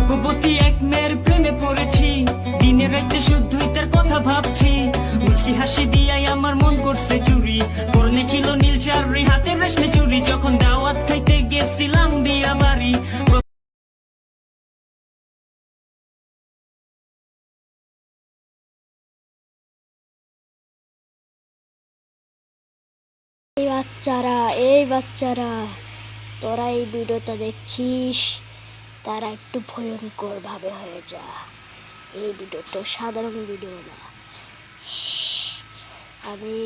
রূপবতী এক মেয়ের প্রেমে পড়েছি, দিনে রাতে শুধুই তার কথা ভাবছি। মুচকি হাসি দিয়াই আমার মন করছে চুরি, পরনে ছিল নীল শাড়ি, হাতে রেশমে চুরি। যখন দাওয়াত খাইতে গেছিলাম বিয়া বাড়ি, এই বাচ্চারা তোরা এই ভিডিওটা দেখছিস, তারা একটু ভয়ঙ্কর ভাবে হয়ে যা। এই ভিডিওটা সাধারণ ভিডিও না। আমি